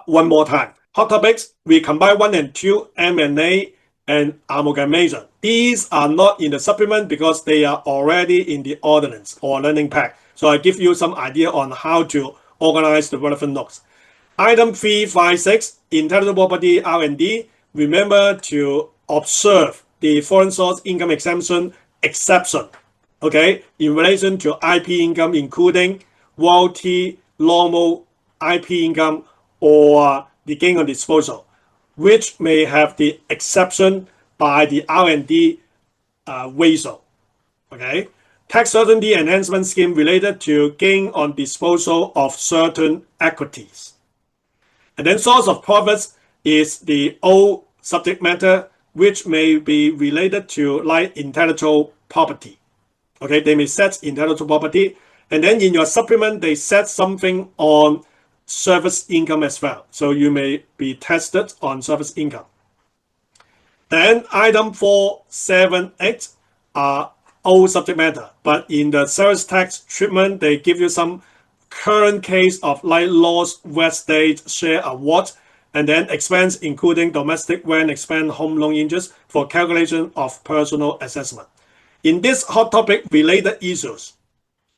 one more time. Hot topics, we combine 1 and 2, M&A, and amalgamation. These are not in the supplement because they are already in the ordinance or learning pack. So I give you some idea on how to organize the relevant notes. Item 356, intellectual property R&D. Remember to observe the foreign source income exemption exception, okay, in relation to IP income, including royalty, normal IP income, or the gain on disposal, which may have the exception by the R&D ratio, okay? Tax certainty enhancement scheme related to gain on disposal of certain equities. And then source of profits is the old subject matter, which may be related to like intellectual property. Okay, they may set intellectual property. And then in your supplement, they set something on service income as well. So you may be tested on service income. Then item 478 are old subject matter. But in the service tax treatment, they give you some current case of like lost West State share award, and then expense including domestic rent expense, home loan interest for calculation of personal assessment. In this hot topic related issues,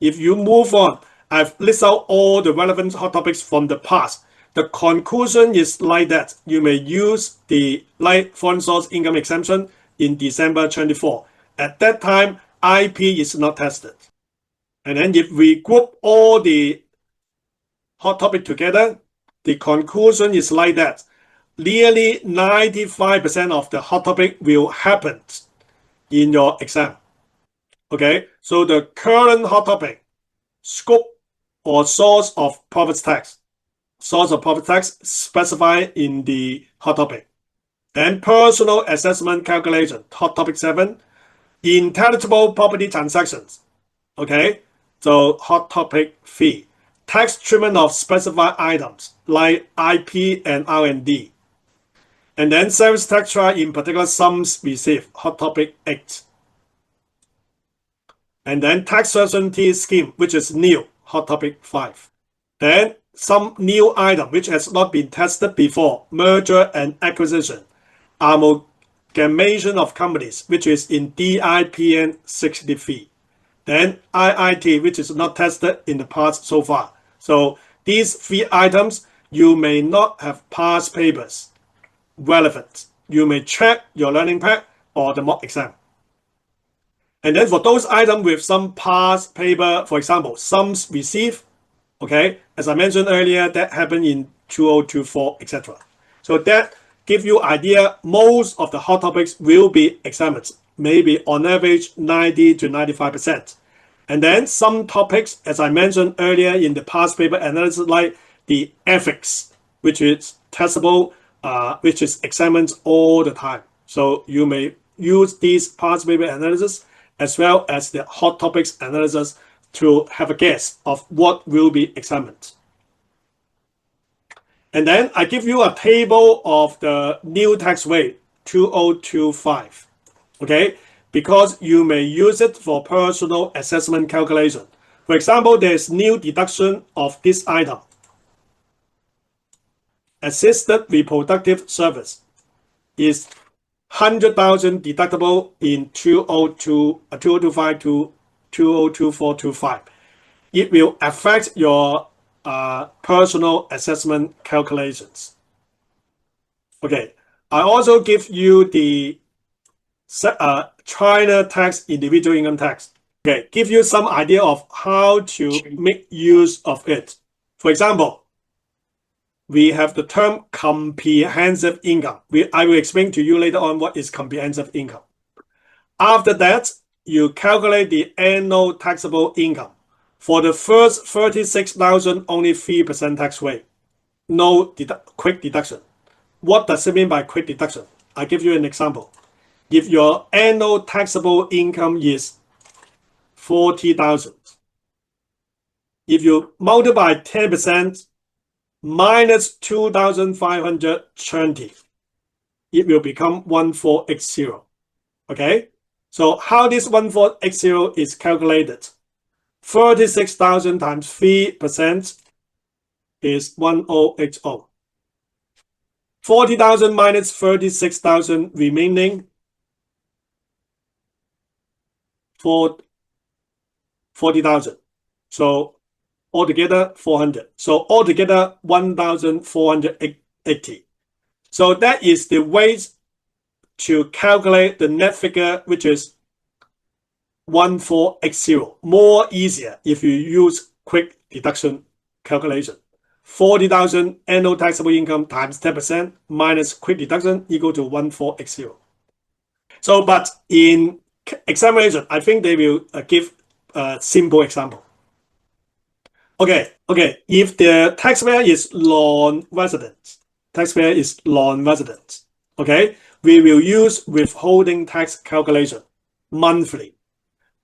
if you move on, I've listed out all the relevant hot topics from the past. The conclusion is like that. You may use the like foreign source income exemption in December 24. At that time, IP is not tested. And then if we group all the hot topic together, the conclusion is like that. Nearly 95% of the hot topic will happen in your exam. Okay, so the current hot topic, scope or source of profit tax, specified in the hot topic. Then personal assessment calculation, hot topic 7. Intelligible property transactions, okay, so hot topic 3. Tax treatment of specified items like IP and R&D. And then service tax charge, in particular sums received, hot topic 8. And then tax certainty scheme, which is new, hot topic 5. Then some new item which has not been tested before, merger and acquisition, amalgamation of companies, which is in DIPN 63. Then IIT, which is not tested in the past so far. So these 3 items, you may not have past papers relevant. You may check your learning pack or the mock exam. And then for those items with some past paper, for example, sums received, okay, as I mentioned earlier, that happened in 2024, etc. So that give you idea, most of the hot topics will be examined, maybe on average 90 to 95%. And then some topics, as I mentioned earlier in the past paper analysis, like the ethics, which is testable, which is examined all the time. So you may use these past paper analysis as well as the hot topics analysis to have a guess of what will be examined. And then I give you a table of the new tax rate 2025, okay, because you may use it for personal assessment calculation. For example, there's new deduction of this item, assisted reproductive service is 100,000 deductible in 2025 to 2024-25. It will affect your personal assessment calculations. Okay, I also give you the China tax, individual income tax. Okay, give you some idea of how to make use of it. For example, we have the term comprehensive income. I will explain to you later on what is comprehensive income. After that, you calculate the annual taxable income. For the first 36,000, only 3% tax rate. No quick deduction. What does it mean by quick deduction? I give you an example. If your annual taxable income is 40,000, if you multiply 10%, minus 2,520, it will become 1480. Okay, so how this 1480 is calculated? 36,000 times 3% is 1080. 40,000 minus 36,000 remaining for 40,000. So altogether 400. So altogether 1,480. So that is the way to calculate the net figure, which is 1480. More easier if you use quick deduction calculation. 40,000 annual taxable income times 10% minus quick deduction equal to 1480. So, but in examination, I think they will give a simple example. Okay. If the taxpayer is non-resident, okay, we will use withholding tax calculation monthly.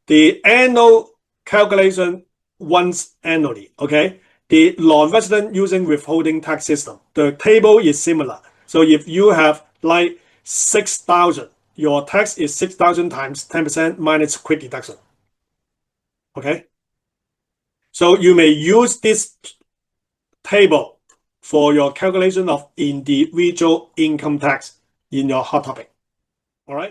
The annual calculation once annually, okay? The non-resident using withholding tax system. The table is similar. So if you have like 6,000, your tax is 6,000 times 10% minus quick deduction. Okay? So you may use this table for your calculation of individual income tax in your hot topic. All right?